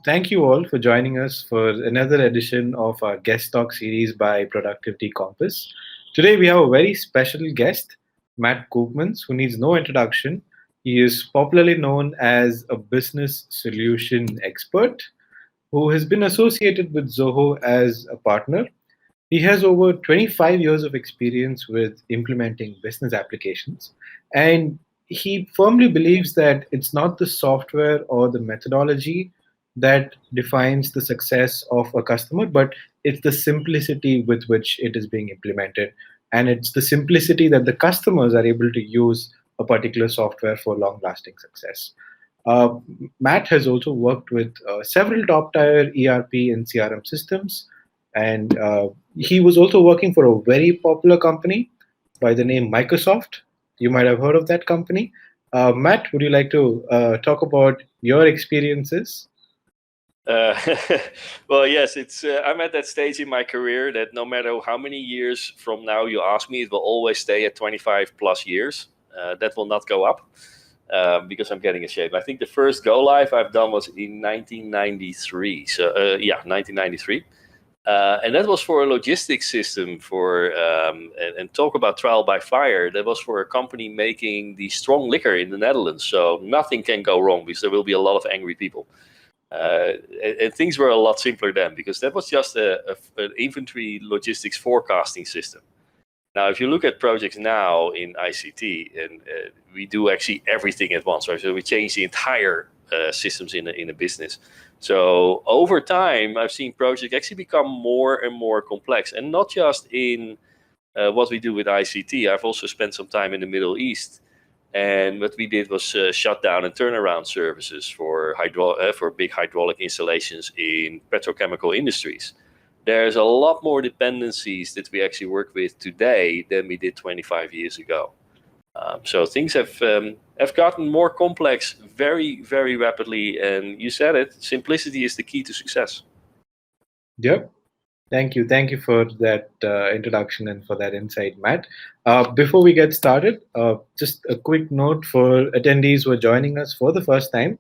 Thank you all for joining us for another edition of our guest talk series by Productivity Compass. Today we have a very special guest, Matt Koopmans, who needs no introduction. He is popularly known as a business solution expert who has been associated with Zoho as a partner. He has over 25 years of experience with implementing business applications, and he firmly believes that it's not the software or the methodology that defines the success of a customer, but it's the simplicity with which it is being implemented. And it's the simplicity that the customers are able to use a particular software for long lasting success. Uh, Matt has also worked with several top tier ERP and CRM systems, and he was also working for a very popular company by the name Microsoft. You might have heard of that company. Matt, would you like to talk about your experiences? Uh, well, yes, it's. I'm at that stage in my career that no matter how many years from now you ask me, it will always stay at 25 plus years. That will not go up because I'm getting in shape. I think the first go live I've done was in 1993. So 1993. And that was for a logistics system and talk about trial by fire. That was for a company making the strong liquor in the Netherlands. So nothing can go wrong because there will be a lot of angry people. And things were a lot simpler then because that was just an inventory logistics forecasting system. Now, if you look at projects now in ICT, and we do actually everything at once, right? So we change the entire systems in a business. So over time, I've seen projects actually become more and more complex, and not just in what we do with ICT. I've also spent some time in the Middle East. And what we did was shut down and turnaround services for big hydraulic installations in petrochemical industries. There's a lot more dependencies that we actually work with today than we did 25 years ago. So things have gotten more complex very, very rapidly. And you said it, simplicity is the key to success. Yep. Thank you. Thank you for that introduction and for that insight, Matt. Before we get started, just a quick note for attendees who are joining us for the first time.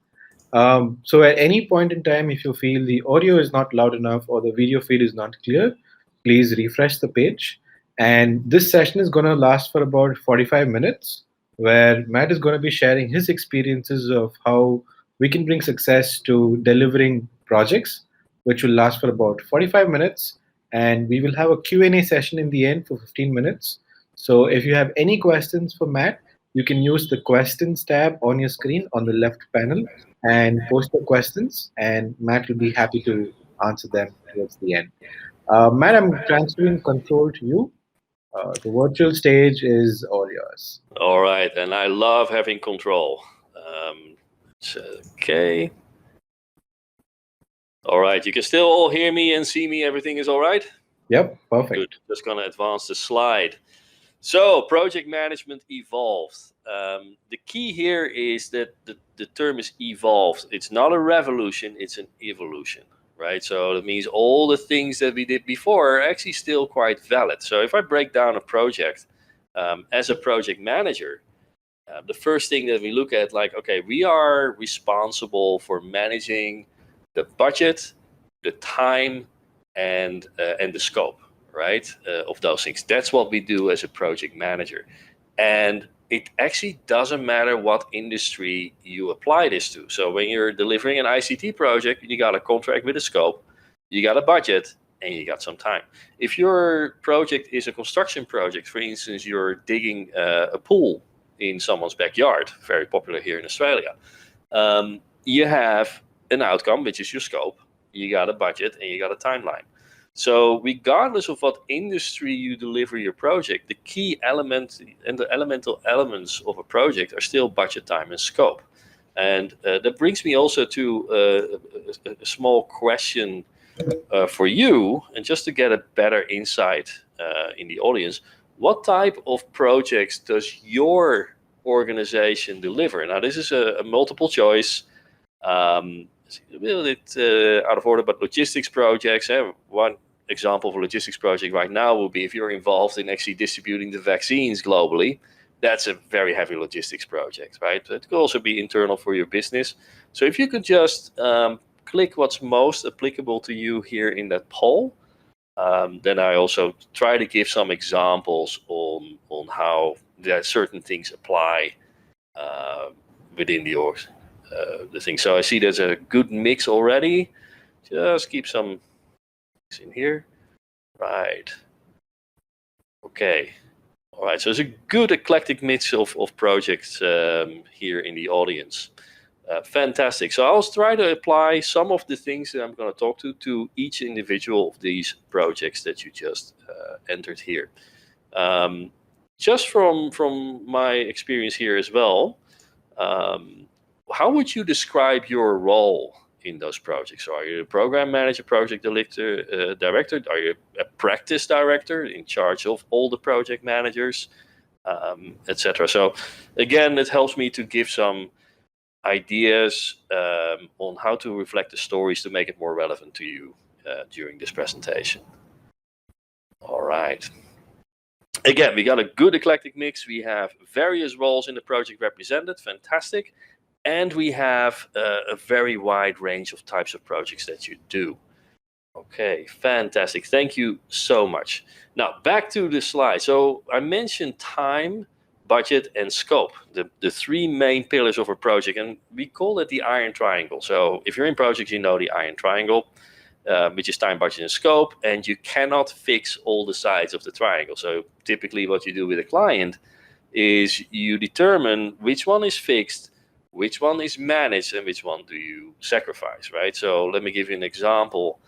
So at any point in time, if you feel the audio is not loud enough or the video feed is not clear, please refresh the page. And this session is going to last for about 45 minutes, where Matt is going to be sharing his experiences of how we can bring success to delivering projects, which will last for about 45 minutes. And we will have a Q&A session in the end for 15 minutes. So if you have any questions for Matt, you can use the questions tab on your screen on the left panel and post your questions, and Matt will be happy to answer them towards the end. Matt, I'm transferring control to you. The virtual stage is all yours. All right, and I love having control. Okay. All right, you can still all hear me and see me. Everything is all right? Yep, perfect. Good. Just going to advance the slide. So project management evolved. The key here is that the term is evolved. It's not a revolution, it's an evolution, right? So that means all the things that we did before are actually still quite valid. So if I break down a project as a project manager, the first thing that we look at, like, okay, we are responsible for managing the budget, the time, and the scope, right, of those things. That's what we do as a project manager. And it actually doesn't matter what industry you apply this to. So when you're delivering an ICT project, you got a contract with a scope, you got a budget, and you got some time. If your project is a construction project, for instance, you're digging a pool in someone's backyard, very popular here in Australia, you have an outcome, which is your scope, you got a budget, and you got a timeline. So regardless of what industry you deliver your project, the key element and the elemental elements of a project are still budget, time, and scope. And that brings me also to a small question for you, and just to get a better insight in the audience, what type of projects does your organization deliver? Now, this is a multiple choice. A little bit out of order, but logistics projects. One example of a logistics project right now will be if you're involved in actually distributing the vaccines globally. That's a very heavy logistics project, right? It could also be internal for your business. So if you could just click what's most applicable to you here in that poll. Then I also try to give some examples on how certain things apply within the thing. So I see there's a good mix already. Just keep some in here. Right. Okay. All right. So it's a good eclectic mix of projects here in the audience. Fantastic. So I'll try to apply some of the things that I'm going to talk to each individual of these projects that you just entered here. Just from my experience here as well, how would you describe your role in those projects? So are you a program manager, project director? Are you a practice director in charge of all the project managers, etc.? So again, it helps me to give some ideas on how to reflect the stories to make it more relevant to you during this presentation. All right. Again, we got a good eclectic mix. We have various roles in the project represented. Fantastic. And we have a very wide range of types of projects that you do. Okay, fantastic. Thank you so much. Now, back to the slide. So I mentioned time, budget, and scope, the three main pillars of a project. And we call it the iron triangle. So if you're in projects, you know the iron triangle, which is time, budget, and scope. And you cannot fix all the sides of the triangle. So typically what you do with a client is you determine which one is fixed, which one is managed, and which one do you sacrifice, right? So let me give you an example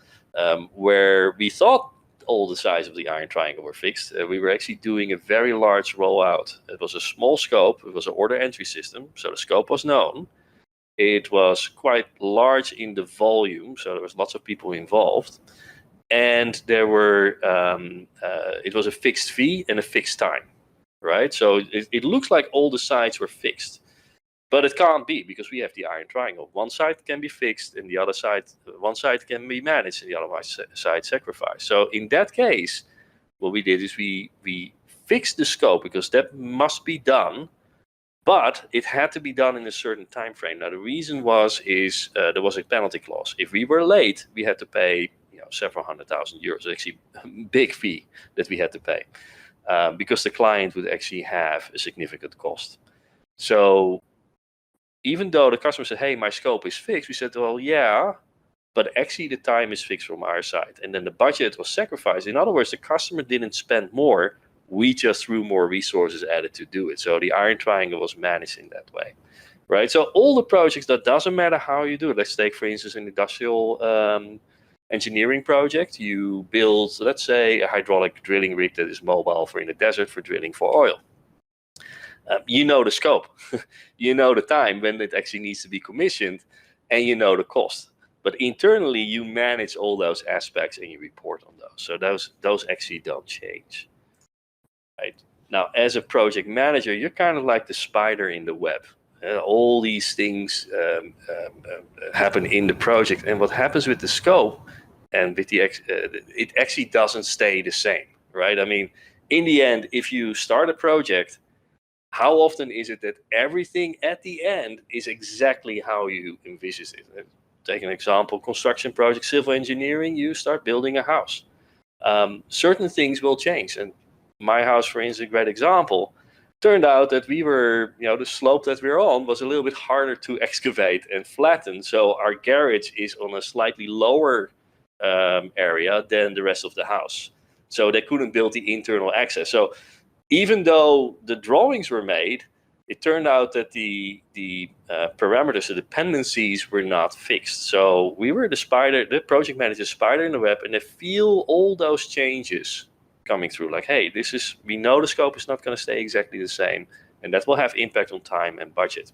where we thought all the sides of the iron triangle were fixed. We were actually doing a very large rollout. It was a small scope. It was an order entry system, so the scope was known. It was quite large in the volume, so there was lots of people involved. And there were, it was a fixed fee and a fixed time, right? So it looks like all the sides were fixed. But it can't be, because we have the iron triangle. One side can be fixed, and the other side, one side can be managed, and the other side sacrificed. So in that case, what we did is we fixed the scope, because that must be done, but it had to be done in a certain time frame. Now the reason is there was a penalty clause. If we were late, we had to pay several €100,000. Actually, a big fee that we had to pay because the client would actually have a significant cost. So even though the customer said, hey, my scope is fixed, we said, well, yeah, but actually the time is fixed from our side. And then the budget was sacrificed. In other words, the customer didn't spend more. We just threw more resources at it to do it. So the iron triangle was managed in that way, right? So all the projects, that doesn't matter how you do it. Let's take, for instance, an industrial engineering project. You build, let's say, a hydraulic drilling rig that is mobile for in the desert for drilling for oil. You know the scope, you know the time when it actually needs to be commissioned, and you know the cost. But internally, you manage all those aspects and you report on those. So those actually don't change. Right? Now, as a project manager, you're kind of like the spider in the web. All these things happen in the project, and what happens with the scope and with it actually doesn't stay the same, right? I mean, in the end, if you start a project, how often is it that everything at the end is exactly how you envisage it? Take an example, construction project, civil engineering, you start building a house. Certain things will change. And my house, for instance, a great example, turned out that we were, the slope that we're on was a little bit harder to excavate and flatten. So our garage is on a slightly lower area than the rest of the house. So they couldn't build the internal access. So even though the drawings were made, it turned out that the parameters, the dependencies were not fixed. So we were the project manager spider in the web, and they feel all those changes coming through. Like, hey, we know the scope is not going to stay exactly the same, and that will have impact on time and budget.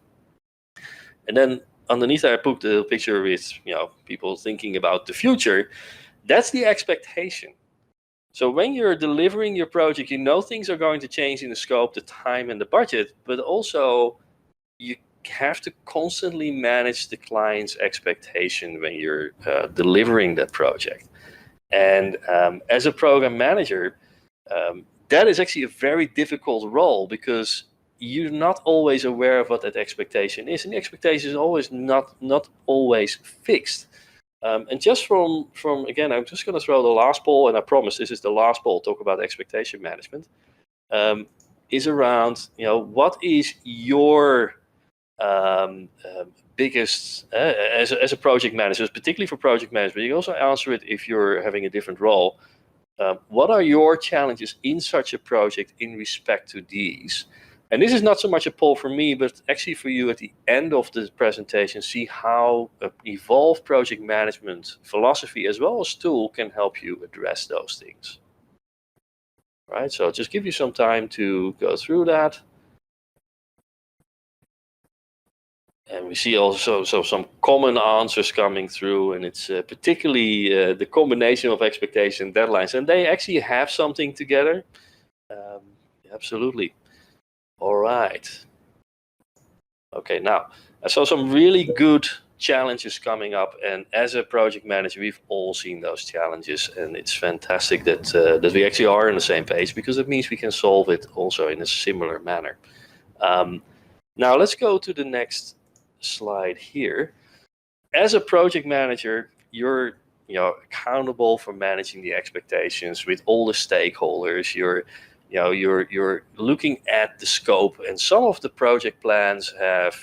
And then underneath I put the picture with people thinking about the future. That's the expectation. So when you're delivering your project, things are going to change in the scope, the time, and the budget, but also you have to constantly manage the client's expectation when you're delivering that project. And as a program manager, that is actually a very difficult role, because you're not always aware of what that expectation is, and the expectation is always not always fixed. And just from again, I'm just going to throw the last poll, and I promise this is the last poll. Talk about expectation management. Is around, what is your biggest as a project manager, particularly for project management. You can also answer it if you're having a different role. What are your challenges in such a project in respect to these? And this is not so much a poll for me, but actually for you at the end of the presentation, see how evolved project management philosophy as well as tool can help you address those things. Right, so just give you some time to go through that. And we see also some common answers coming through, and it's particularly the combination of expectation and deadlines, and they actually have something together. Absolutely. All right. Okay, now I saw some really good challenges coming up, and as a project manager, we've all seen those challenges, and it's fantastic that we actually are on the same page, because it means we can solve it also in a similar manner. Now let's go to the next slide here. As a project manager, you're accountable for managing the expectations with all the stakeholders. You're looking at the scope, and some of the project plans have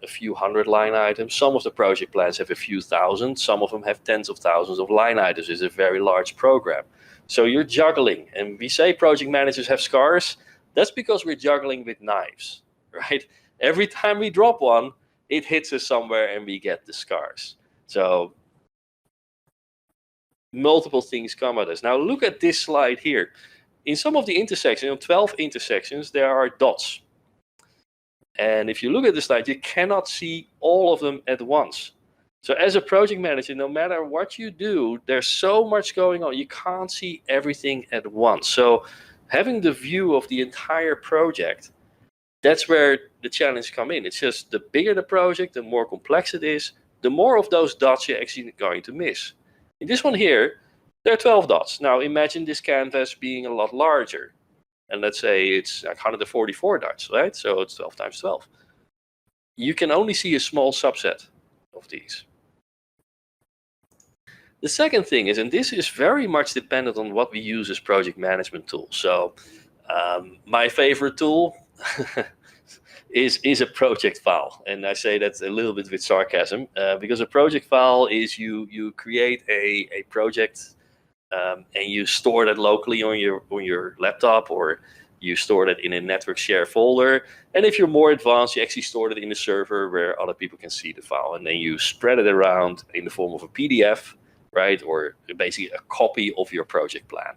a few hundred line items. Some of the project plans have a few thousand. Some of them have tens of thousands of line items. It's a very large program. So you're juggling, and we say project managers have scars. That's because we're juggling with knives, right? Every time we drop one, it hits us somewhere and we get the scars. So multiple things come at us. Now look at this slide here. In some of the intersections, 12 intersections, there are dots. And if you look at the slide, you cannot see all of them at once. So as a project manager, no matter what you do, there's so much going on. You can't see everything at once. So having the view of the entire project, that's where the challenge come in. It's just the bigger the project, the more complex it is, the more of those dots you're actually going to miss. In this one here, there are 12 dots. Now imagine this canvas being a lot larger. And let's say it's like 144 dots, right? So it's 12 times 12. You can only see a small subset of these. The second thing is, and this is very much dependent on what we use as project management tools. So my favorite tool is a project file, and I say that a little bit with sarcasm, because a project file is you create a project and you store that locally on your laptop, or you store that in a network share folder. And if you're more advanced, you actually store it in a server where other people can see the file, and then you spread it around in the form of a PDF, right, or basically a copy of your project plan.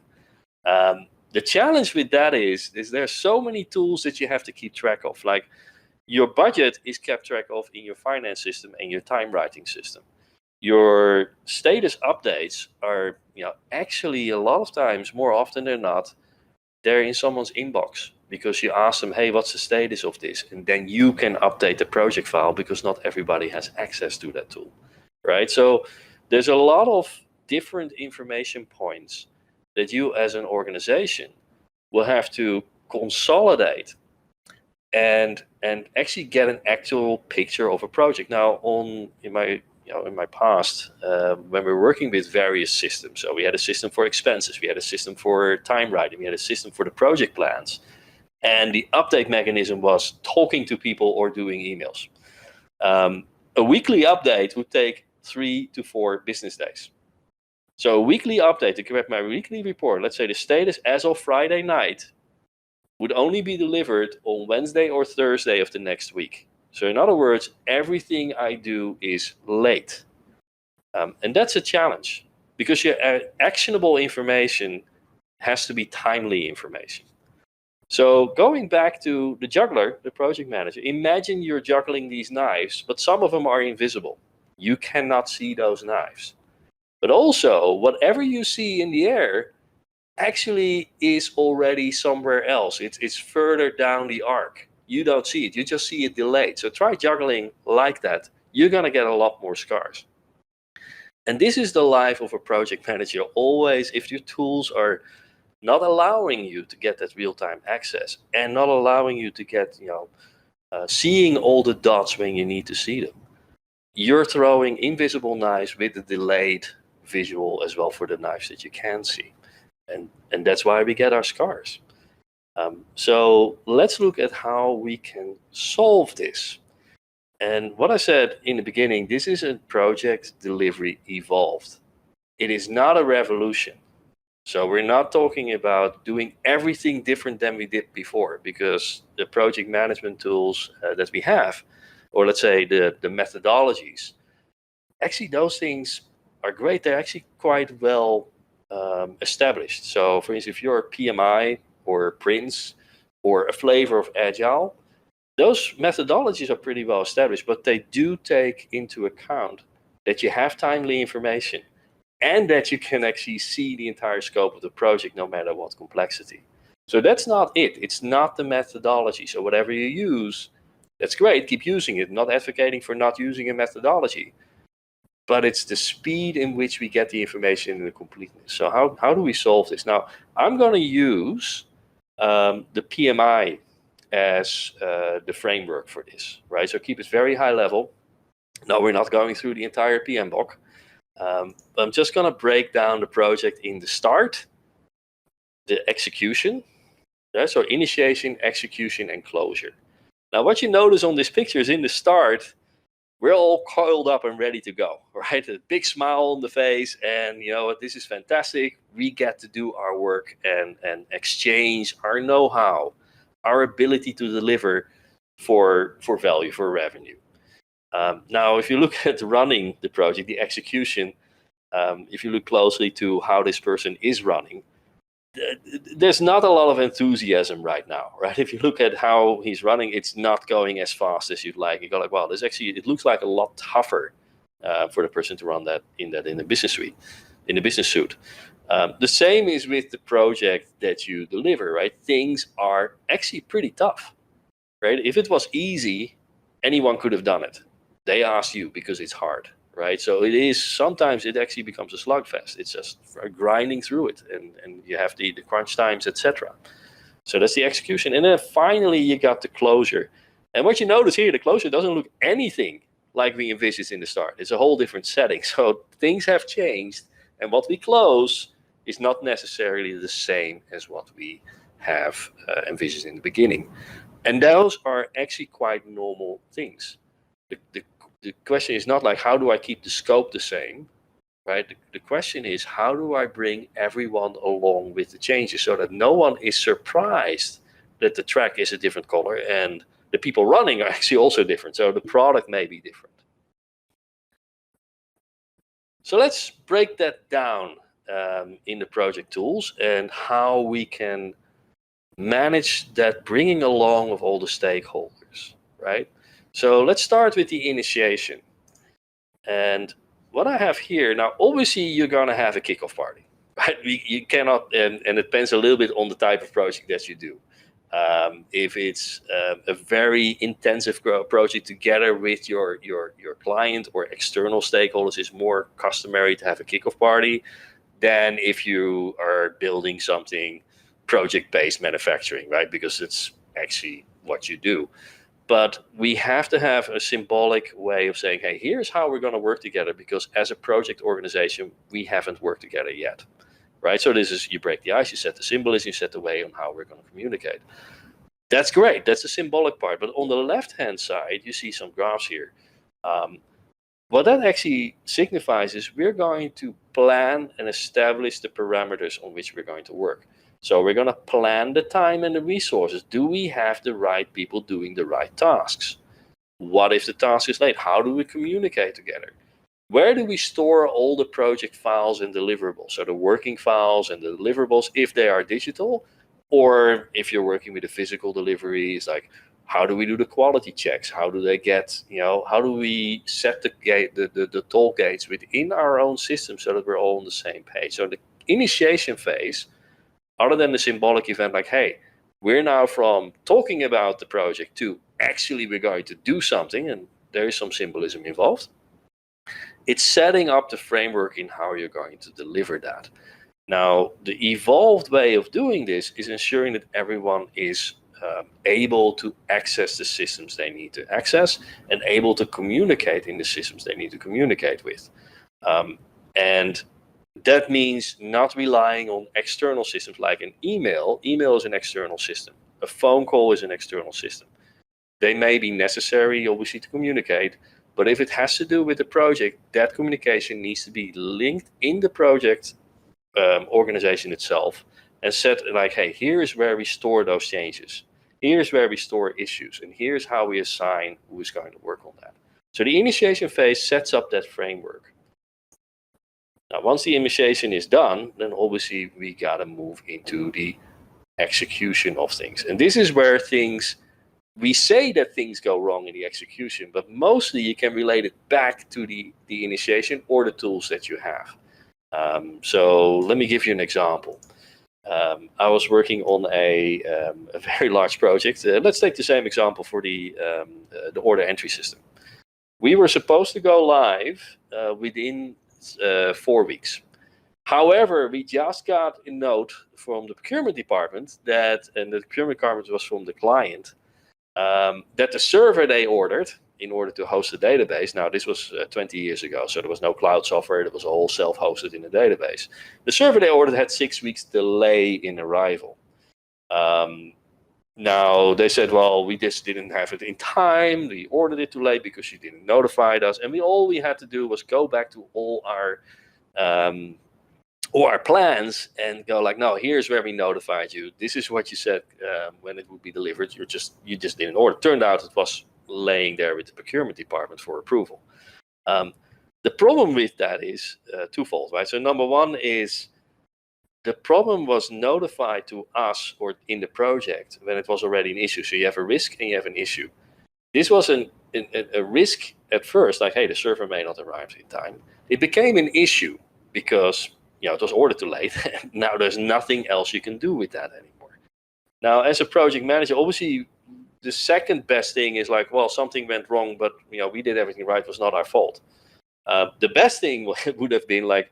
The challenge with that is there's so many tools that you have to keep track of. Like your budget is kept track of in your finance system and your time writing system. Your status updates are, actually a lot of times, more often than not, they're in someone's inbox, because you ask them, hey, what's the status of this? And then you can update the project file, because not everybody has access to that tool, right? So there's a lot of different information points that you as an organization will have to consolidate and actually get an actual picture of a project. Now, in my past, when we were working with various systems, so we had a system for expenses, we had a system for time writing, we had a system for the project plans, and the update mechanism was talking to people or doing emails. A weekly update would take 3 to 4 business days. So a weekly update to get my weekly report, let's say the status as of Friday night, would only be delivered on Wednesday or Thursday of the next week. So in other words, everything I do is late. And that's a challenge, because your actionable information has to be timely information. So going back to the juggler, the project manager, imagine you're juggling these knives, but some of them are invisible. You cannot see those knives. But also, whatever you see in the air actually is already somewhere else. It's further down the arc. You don't see it. You just see it delayed. So try juggling like that. You're going to get a lot more scars. And this is the life of a project manager. Always, if your tools are not allowing you to get that real-time access, and not allowing you to get, seeing all the dots when you need to see them, you're throwing invisible knives with a delayed visual as well for the knives that you can see. And that's why we get our scars. So let's look at how we can solve this. And what I said in the beginning, this is a project delivery evolved. It is not a revolution. So we're not talking about doing everything different than we did before, because the project management tools that we have, or let's say the methodologies, actually those things are great. They're actually quite well established. So for instance, if you're a PMI or Prince or a flavor of Agile, those methodologies are pretty well established, but they do take into account that you have timely information and that you can actually see the entire scope of the project no matter what complexity. So that's not it. It's not the methodology. So whatever you use, that's great. Keep using it. Not advocating for not using a methodology. But it's the speed in which we get the information in the completeness. So how do we solve this? Now, I'm going to use the PMI as the framework for this, right? So keep it very high level. No, we're not going through the entire PMBOK. I'm just going to break down the project in the start, the execution, so initiation, execution, and closure. Now, what you notice on this picture is in the start, we're all coiled up and ready to go, right? A big smile on the face, and you know what, this is fantastic. We get to do our work and exchange our know-how, our ability to deliver for value, for revenue. Now, if you look at running the project, the execution, if you look closely to how this person is running, there's not a lot of enthusiasm right now, right? If you look at how he's running, it's not going as fast as you'd like. You go like, wow, this actually, it looks like a lot tougher for the person to run that in the business suite, in the business suit. The same is with the project that you deliver, right? Things are actually pretty tough, right? If it was easy, anyone could have done it. They asked you because it's hard, right? So it is, sometimes it actually becomes a slugfest. It's just grinding through it, and you have the crunch times, etc. So that's the execution. And then finally you got the closure. And what you notice here, the closure doesn't look anything like we envisaged in the start. It's a whole different setting. So things have changed, and what we close is not necessarily the same as what we have envisaged in the beginning. And those are actually quite normal things. The question is not like, how do I keep the scope the same, right? The question is, how do I bring everyone along with the changes so that no one is surprised that the track is a different color and the people running are actually also different. So the product may be different. So let's break that down in the project tools and how we can manage that bringing along of all the stakeholders, right? So let's start with the initiation. And what I have here, now obviously you're going to have a kickoff party, right? You cannot, and it depends a little bit on the type of project that you do. If it's a very intensive project together with your client or external stakeholders, it's more customary to have a kickoff party than if you are building something project-based manufacturing, right? Because it's actually what you do. But we have to have a symbolic way of saying, hey, here's how we're going to work together, because as a project organization, we haven't worked together yet, right? So this is, you break the ice, you set the symbolism, you set the way on how we're going to communicate. That's great. That's the symbolic part. But on the left-hand side, you see some graphs here. What that actually signifies is we're going to plan and establish the parameters on which we're going to work. So we're going to plan the time and the resources. Do we have the right people doing the right tasks? What if the task is late? How do we communicate together? Where do we store all the project files and deliverables? So the working files and the deliverables, if they are digital, or if you're working with a physical delivery, it's like, how do we do the quality checks? How do they get, how do we set the toll gates within our own system so that we're all on the same page? So the initiation phase, other than the symbolic event, like, hey, we're now from talking about the project to actually we're going to do something, and there is some symbolism involved. It's setting up the framework in how you're going to deliver that. Now, the evolved way of doing this is ensuring that everyone is able to access the systems they need to access, and able to communicate in the systems they need to communicate with. And that means not relying on external systems like an email. Email is an external system. A phone call is an external system. They may be necessary, obviously, to communicate, but if it has to do with the project, that communication needs to be linked in the project organization itself and said like, hey, here's where we store those changes. Here's where we store issues. And here's how we assign who is going to work on that. So the initiation phase sets up that framework. Now, once the initiation is done, then obviously we got to move into the execution of things. And this is where we say that things go wrong in the execution, but mostly you can relate it back to the initiation or the tools that you have. So let me give you an example. I was working on a very large project. Let's take the same example for the order entry system. We were supposed to go live within 4 weeks. However, we just got a note from the procurement department and the procurement department was from the client, that the server they ordered in order to host the database, now this was 20 years ago, so there was no cloud software, it was all self-hosted in the database. The server they ordered had 6 weeks delay in arrival. Now they said, well, we just didn't have it in time, we ordered it too late because you didn't notify us, and all we had to do was go back to all our plans and go like, no, here's where we notified you, this is what you said when it would be delivered, you just didn't order. Turned out it was laying there with the procurement department for approval. The problem with that is twofold, right? So number one is the problem was notified to us or in the project when it was already an issue. So you have a risk and you have an issue. This was a risk at first, like, hey, the server may not arrive in time. It became an issue because it was ordered too late. Now there's nothing else you can do with that anymore. Now, as a project manager, obviously, the second best thing is like, well, something went wrong, but we did everything right. It was not our fault. The best thing would have been like,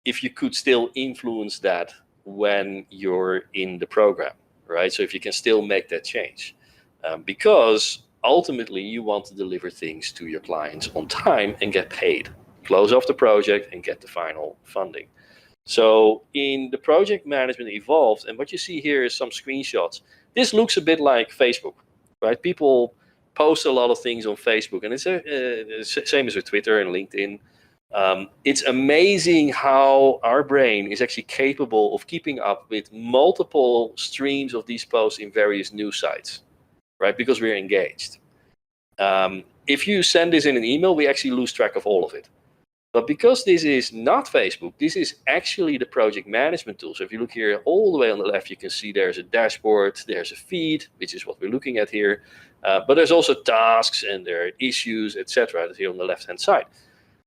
if you could still influence that when you're in the program, right? So if you can still make that change, because ultimately you want to deliver things to your clients on time and get paid, close off the project and get the final funding. So in the project management evolved, and what you see here is some screenshots. This looks a bit like Facebook, right? People post a lot of things on Facebook, and it's the same as with Twitter and LinkedIn. It's amazing how our brain is actually capable of keeping up with multiple streams of these posts in various news sites, right? Because we're engaged. If you send this in an email, we actually lose track of all of it. But because this is not Facebook, this is actually the project management tool. So if you look here all the way on the left, you can see there's a dashboard, there's a feed, which is what we're looking at here. But there's also tasks and there are issues, etc. That's here on the left-hand side.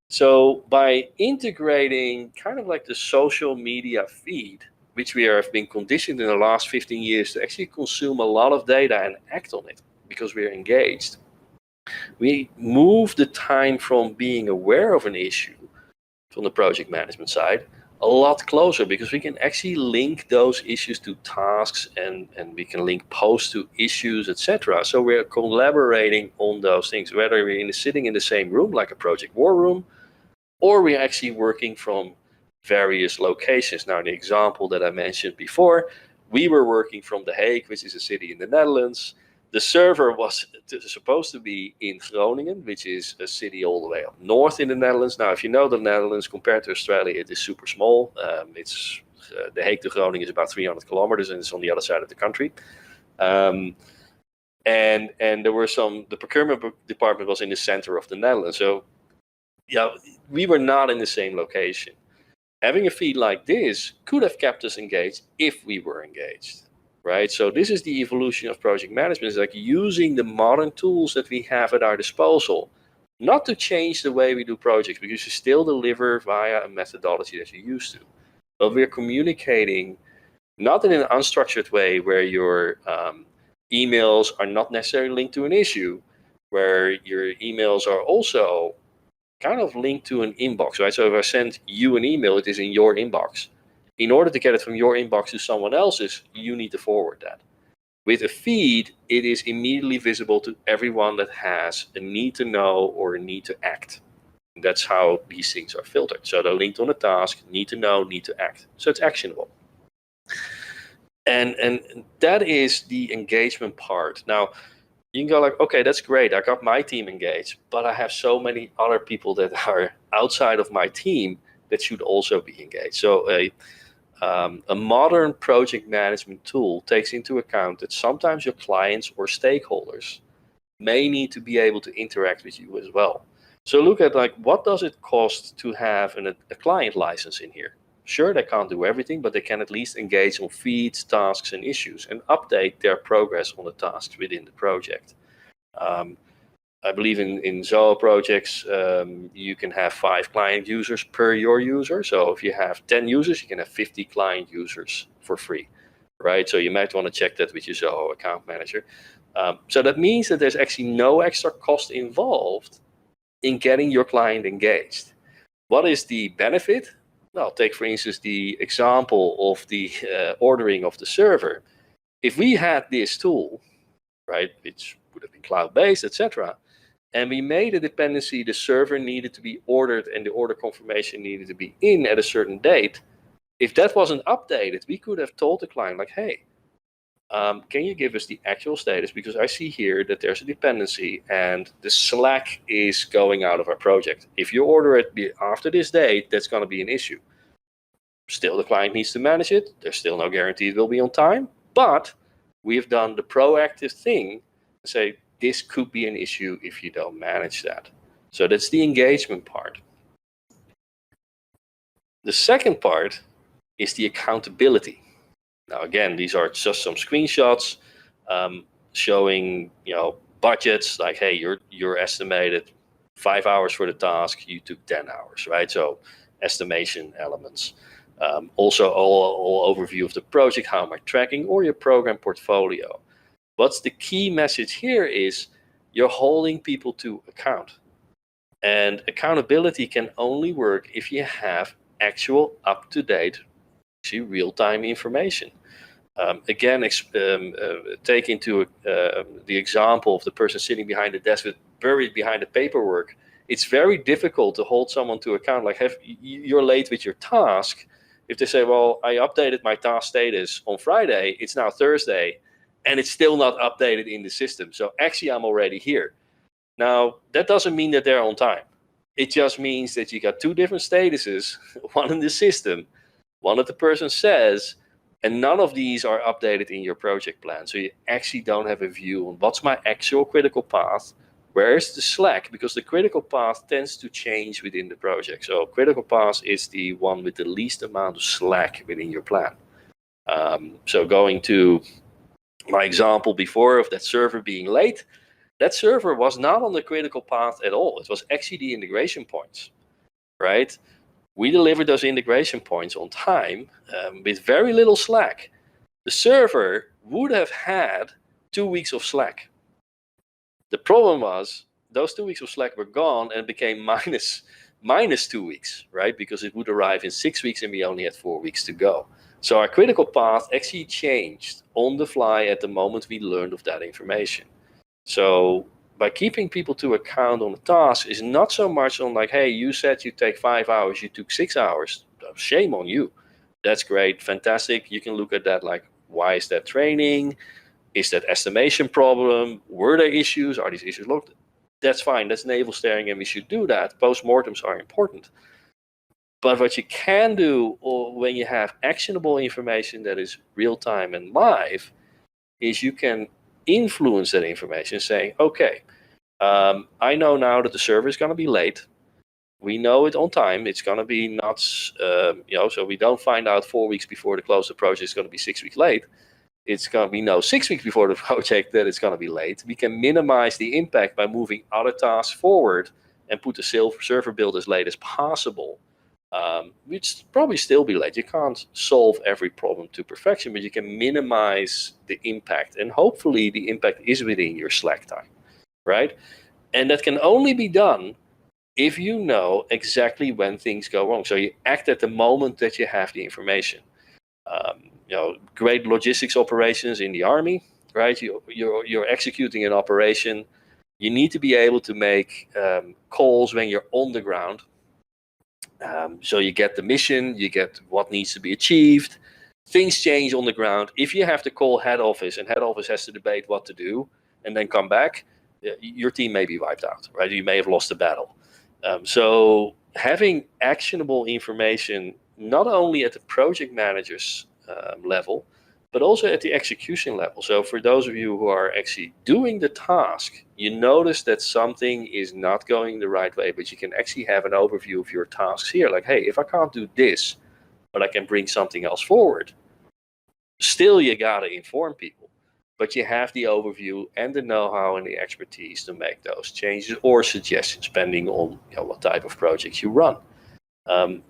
So by integrating kind of like the social media feed, which we have been conditioned in the last 15 years to actually consume a lot of data and act on it because we're engaged, we move the time from being aware of an issue from the project management side a lot closer, because we can actually link those issues to tasks and we can link posts to issues, etc. So we're collaborating on those things, whether we're sitting in the same room like a project war room, or we're actually working from various locations. Now, the example that I mentioned before, we were working from The Hague, which is a city in the Netherlands. The server was supposed to be in Groningen, which is a city all the way up north in the Netherlands. Now, if you know the Netherlands compared to Australia, it is super small. It's The Hague to Groningen is about 300 kilometers, and it's on the other side of the country. And there were the procurement department was in the center of the Netherlands. So, we were not in the same location. Having a feed like this could have kept us engaged if we were engaged. Right, so this is the evolution of project management. It's like using the modern tools that we have at our disposal, not to change the way we do projects, because you still deliver via a methodology that you used to. But we're communicating not in an unstructured way where your emails are not necessarily linked to an issue, where your emails are also kind of linked to an inbox, right? So if I send you an email, it is in your inbox. In order to get it from your inbox to someone else's, you need to forward that. With a feed, it is immediately visible to everyone that has a need to know or a need to act. That's how these things are filtered. So they're linked on a task, need to know, need to act. So it's actionable. And that is the engagement part. Now, you can go like, okay, that's great. I got my team engaged, but I have so many other people that are outside of my team that should also be engaged. So a modern project management tool takes into account that sometimes your clients or stakeholders may need to be able to interact with you as well. So look at like, what does it cost to have a client license in here? Sure, they can't do everything, but they can at least engage on feeds, tasks, and issues and update their progress on the tasks within the project. I believe in Zoho projects, you can have 5 client users per your user. So if you have 10 users, you can have 50 client users for free, right? So you might want to check that with your Zoho account manager. So that means that there's actually no extra cost involved in getting your client engaged. What is the benefit? Well, take for instance the example of the ordering of the server. If we had this tool, right, which would have been cloud-based, etc., and we made a dependency, the server needed to be ordered and the order confirmation needed to be in at a certain date. If that wasn't updated, we could have told the client like, hey, can you give us the actual status? Because I see here that there's a dependency and the Slack is going out of our project. If you order it after this date, that's going to be an issue. Still, the client needs to manage it. There's still no guarantee it will be on time, but we've done the proactive thing and say, this could be an issue if you don't manage that. So that's the engagement part. The second part is the accountability. Now, again, these are just some screenshots showing, budgets like, hey, you're estimated 5 hours for the task, you took 10 hours, right? So estimation elements. Also, all overview of the project, how am I tracking, or your program portfolio. What's the key message here is you're holding people to account. And accountability can only work if you have actual up-to-date, real-time information. Again, take into the example of the person sitting behind the desk with buried behind the paperwork. It's very difficult to hold someone to account, like you're late with your task. If they say, well, I updated my task status on Friday, it's now Thursday, and it's still not updated in the system. So actually, I'm already here. Now, that doesn't mean that they're on time. It just means that you got 2 different statuses, one in the system, one that the person says, and none of these are updated in your project plan. So you actually don't have a view on what's my actual critical path, where is the slack, because the critical path tends to change within the project. So critical path is the one with the least amount of slack within your plan. So going to my example before of that server being late, that server was not on the critical path at all. It was actually the integration points, right? We delivered those integration points on time with very little slack. The server would have had 2 weeks of slack. The problem was those 2 weeks of slack were gone and it became minus 2 weeks, right? Because it would arrive in 6 weeks and we only had 4 weeks to go. So our critical path actually changed on the fly at the moment we learned of that information. So by keeping people to account on the task is not so much on like, hey, you said you take 5 hours, you took 6 hours. Shame on you. That's great, fantastic. You can look at that like, why is that training? Is that estimation problem? Were there issues? Are these issues looked? That's fine. That's navel staring, and we should do that. Postmortems are important. But what you can do when you have actionable information that is real time and live is you can influence that information, saying, okay, I know now that the server is going to be late. We know it on time. It's going to be not, so we don't find out 4 weeks before the close of the project is going to be 6 weeks late. We know 6 weeks before the project that it's going to be late. We can minimize the impact by moving other tasks forward and put the server build as late as possible. Which probably still be late. You can't solve every problem to perfection, but you can minimize the impact. And hopefully the impact is within your slack time, right? And that can only be done if you know exactly when things go wrong. So you act at the moment that you have the information. Great logistics operations in the army. right? You're executing an operation. You need to be able to make calls when you're on the ground. So you get the mission, you get what needs to be achieved. Things change on the ground. If you have to call head office and head office has to debate what to do and then come back, your team may be wiped out, right? You may have lost the battle. So having actionable information, not only at the project manager's level, but also at the execution level. So for those of you who are actually doing the task, you notice that something is not going the right way, but you can actually have an overview of your tasks here. Like, hey, if I can't do this, but I can bring something else forward, still you gotta inform people. But you have the overview and the know-how and the expertise to make those changes or suggestions, depending on what type of projects you run.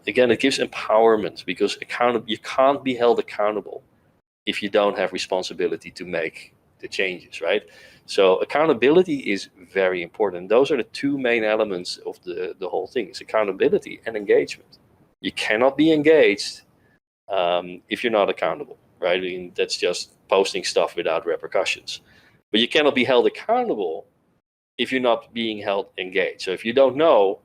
Again, it gives empowerment because you can't be held accountable if you don't have responsibility to make the changes, right? So accountability is very important. Those are the two main elements of the whole thing. It's accountability and engagement. You cannot be engaged if you're not accountable, right? I mean, that's just posting stuff without repercussions. But you cannot be held accountable if you're not being held engaged. So if you don't know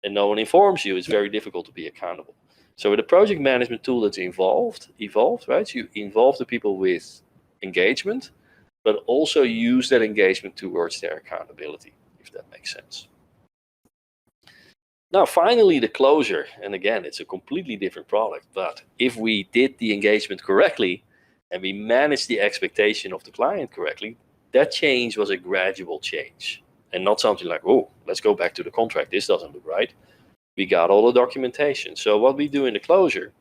and no one informs you, it's very difficult to be accountable. So with a project management tool that's evolved, right? You involve the people with engagement, but also use that engagement towards their accountability, if that makes sense. Now, finally, the closure. And again, it's a completely different product. But if we did the engagement correctly and we managed the expectation of the client correctly, that change was a gradual change and not something like, oh, let's go back to the contract. This doesn't look right. We got all the documentation. So what we do in the closure,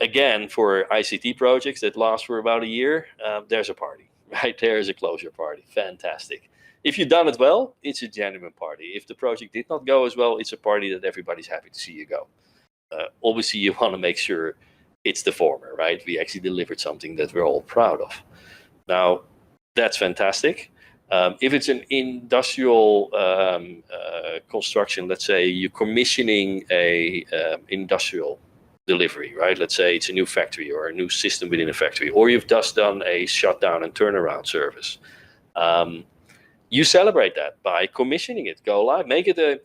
again, for ICT projects that last for about a year, there's a party, right? There's a closure party. Fantastic. If you've done it well, it's a genuine party. If the project did not go as well, it's a party that everybody's happy to see you go. Obviously, you want to make sure it's the former, right? We actually delivered something that we're all proud of. Now, that's fantastic. If it's an industrial construction, let's say you're commissioning a industrial delivery, right? Let's say it's a new factory or a new system within a factory, or you've just done a shutdown and turnaround service. You celebrate that by commissioning it, go live, make it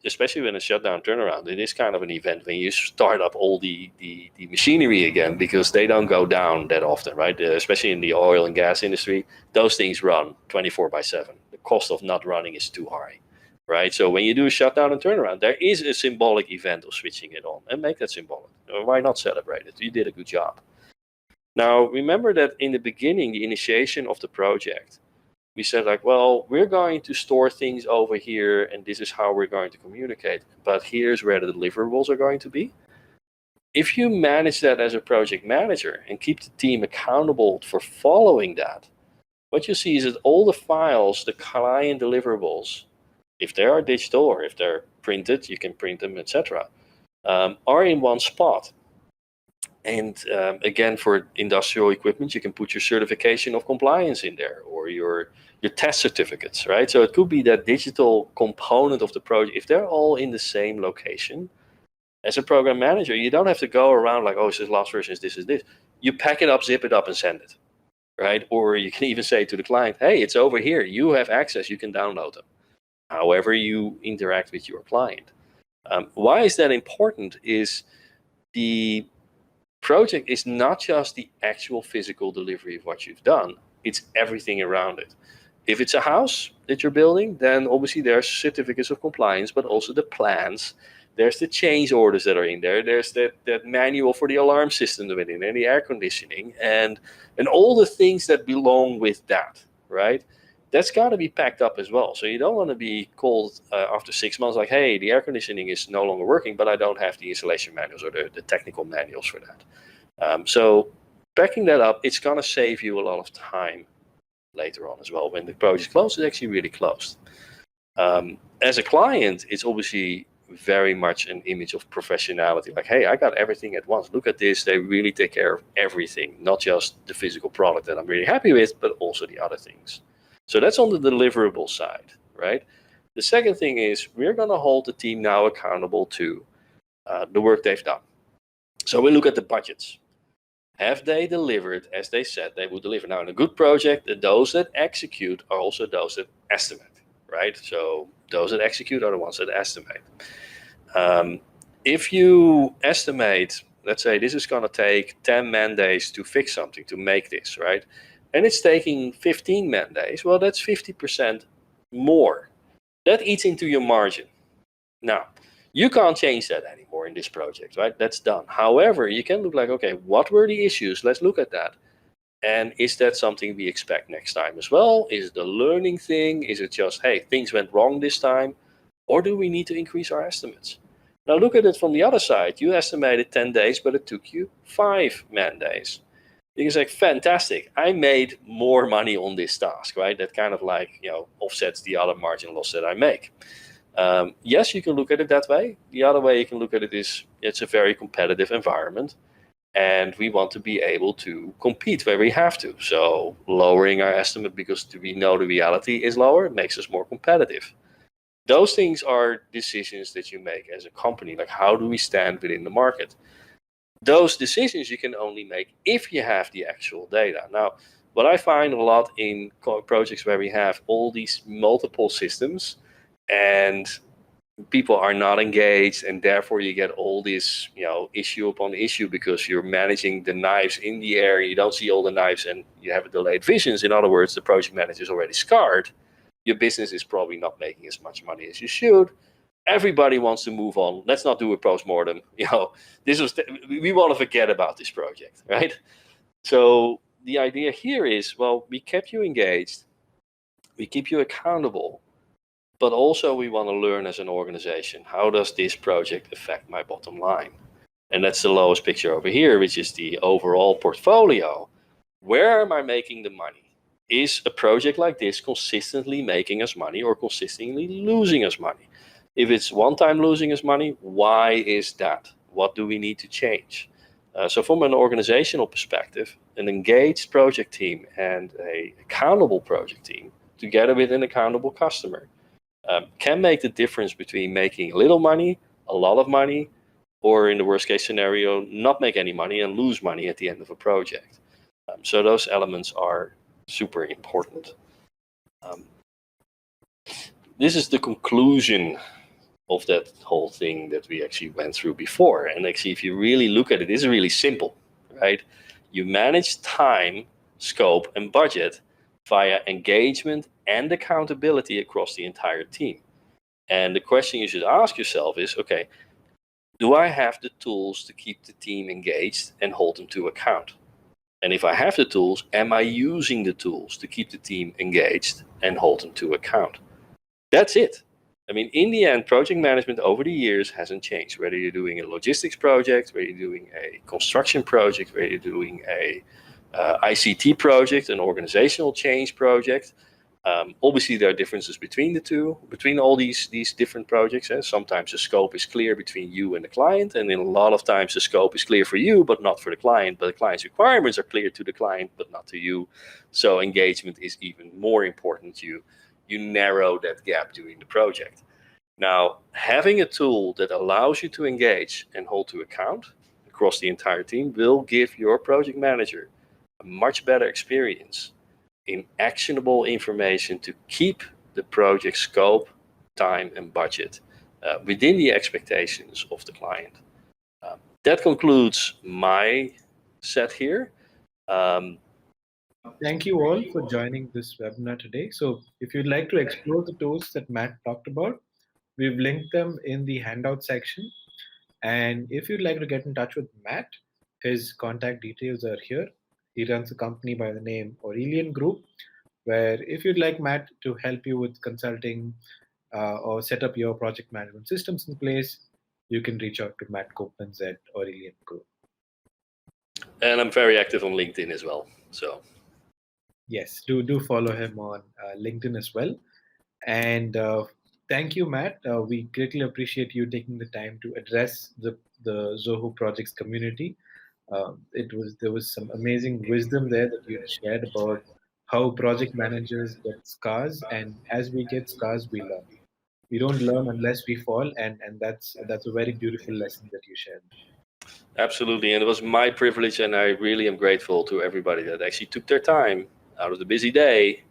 especially when it's shutdown turnaround. It is kind of an event when you start up all the machinery again, because they don't go down that often, right? Especially in the oil and gas industry, those things run 24/7. The cost of not running is too high, right? So when you do a shutdown and turnaround, there is a symbolic event of switching it on, and make that symbolic. Why not celebrate it? You did a good job. Now, remember that in the beginning, the initiation of the project, we said like, well, we're going to store things over here and this is how we're going to communicate, but here's where the deliverables are going to be. If you manage that as a project manager and keep the team accountable for following that, what you see is that all the files, the client deliverables, if they are digital or if they're printed, you can print them, etc., are in one spot. And again, for industrial equipment, you can put your certification of compliance in there, or your test certificates, right? So it could be that digital component of the project. If they're all in the same location, as a program manager, you don't have to go around like, oh, this is last version, this is this. You pack it up, zip it up, and send it, right? Or you can even say to the client, hey, it's over here. You have access. You can download them. However you interact with your client. Why is that important? Is the project is not just the actual physical delivery of what you've done, it's everything around it. If it's a house that you're building, then obviously there's certificates of compliance, but also the plans. There's the change orders that are in there. There's that manual for the alarm system within there, the air conditioning, and all the things that belong with that, right? That's got to be packed up as well. So you don't want to be called after 6 months like, hey, the air conditioning is no longer working, but I don't have the installation manuals or the technical manuals for that. So backing that up, it's going to save you a lot of time later on as well. When the project is closed, it's actually really closed. As a client, it's obviously very much an image of professionality. Like, hey, I got everything at once. Look at this. They really take care of everything, not just the physical product that I'm really happy with, but also the other things. So that's on the deliverable side, right? The second thing is we're going to hold the team now accountable to the work they've done. So we look at the budgets. Have they delivered as they said they would deliver? Now, in a good project, those that execute are also those that estimate, right? So those that execute are the ones that estimate. If you estimate, let's say this is going to take 10 man days to fix something, to make this, right? And it's taking 15 man days, well, that's 50% more. That eats into your margin. Now, you can't change that anymore in this project, right? That's done. However, you can look like, okay, what were the issues? Let's look at that. And is that something we expect next time as well? Is it a learning thing? Is it just, hey, things went wrong this time? Or do we need to increase our estimates? Now look at it from the other side. You estimated 10 days, but it took you 5 man days. You can say, fantastic, I made more money on this task, right? That kind of like, offsets the other margin loss that I make. Yes, you can look at it that way. The other way you can look at it is it's a very competitive environment, and we want to be able to compete where we have to. So lowering our estimate because we know the reality is lower makes us more competitive. Those things are decisions that you make as a company, like how do we stand within the market? Those decisions you can only make if you have the actual data. Now, what I find a lot in projects where we have all these multiple systems and people are not engaged, and therefore you get all this issue upon issue because you're managing the knives in the air, you don't see all the knives, and you have a delayed visions. In other words, the project manager is already scarred. Your business is probably not making as much money as you should. Everybody wants to move on. Let's not do a post-mortem. We want to forget about this project, right? So the idea here is, well, we kept you engaged, we keep you accountable, but also we want to learn as an organization, how does this project affect my bottom line? And that's the lowest picture over here, which is the overall portfolio. Where am I making the money? Is a project like this consistently making us money or consistently losing us money? If it's one time losing us money, why is that? What do we need to change? So from an organizational perspective, an engaged project team and an accountable project team together with an accountable customer can make the difference between making a little money, a lot of money, or in the worst case scenario, not make any money and lose money at the end of a project. So those elements are super important. This is the conclusion of that whole thing that we actually went through before. And actually, if you really look at it, it's really simple, right? You manage time, scope, and budget via engagement and accountability across the entire team. And the question you should ask yourself is, okay, do I have the tools to keep the team engaged and hold them to account? And if I have the tools, am I using the tools to keep the team engaged and hold them to account? That's it. I mean, in the end, project management over the years hasn't changed. Whether you're doing a logistics project, whether you're doing a construction project, whether you're doing a ICT project, an organizational change project. Obviously, there are differences between the two, between all these different projects. Sometimes the scope is clear between you and the client, and in a lot of times the scope is clear for you, but not for the client. But the client's requirements are clear to the client, but not to you. So engagement is even more important. You narrow that gap during the project. Now, having a tool that allows you to engage and hold to account across the entire team will give your project manager a much better experience in actionable information to keep the project scope, time, and budget within the expectations of the client. That concludes my set here. Thank you all for joining this webinar today. So if you'd like to explore the tools that Matt talked about, we've linked them in the handout section. And if you'd like to get in touch with Matt, his contact details are here. He runs a company by the name Aurelian Group, where if you'd like Matt to help you with consulting or set up your project management systems in place, you can reach out to Matt Koopmans at Aurelian Group. And I'm very active on LinkedIn as well. So yes, do follow him on LinkedIn as well. And thank you, Matt. We greatly appreciate you taking the time to address the Zoho projects community. There was some amazing wisdom there that you shared about how project managers get scars, and as we get scars, we learn. We don't learn unless we fall, and that's a very beautiful lesson that you shared. Absolutely, and it was my privilege, and I really am grateful to everybody that actually took their time out of the busy day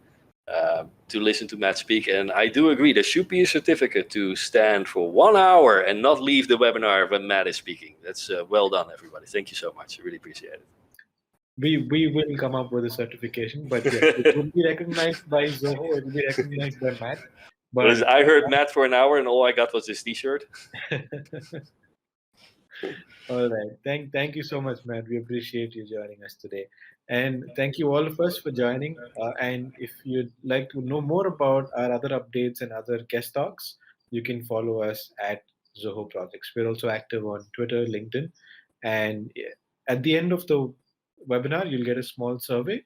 to listen to Matt speak. And I do agree, there should be a certificate to stand for 1 hour and not leave the webinar when Matt is speaking. That's well done, everybody. Thank you so much. I really appreciate it. We will come up with a certification, but yes, it will be recognized by Zoho. It will be recognized by Matt. But I heard Matt for an hour, and all I got was this T-shirt. all right, thank you so much, Matt. We appreciate you joining us today, and thank you all of us for joining. And if you'd like to know more about our other updates and other guest talks, you can follow us at Zoho Projects. We're also active on Twitter, LinkedIn, and at the end of the webinar, you'll get a small survey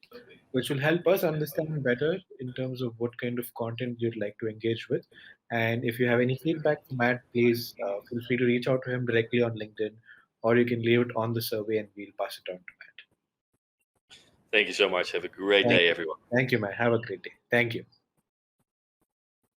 which will help us understand better in terms of what kind of content you'd like to engage with. And if you have any feedback for Matt, please feel free to reach out to him directly on LinkedIn, or you can leave it on the survey and we'll pass it on to Matt. Thank you so much. Have a great day, everyone. Thank you, Matt. Have a great day. Thank you.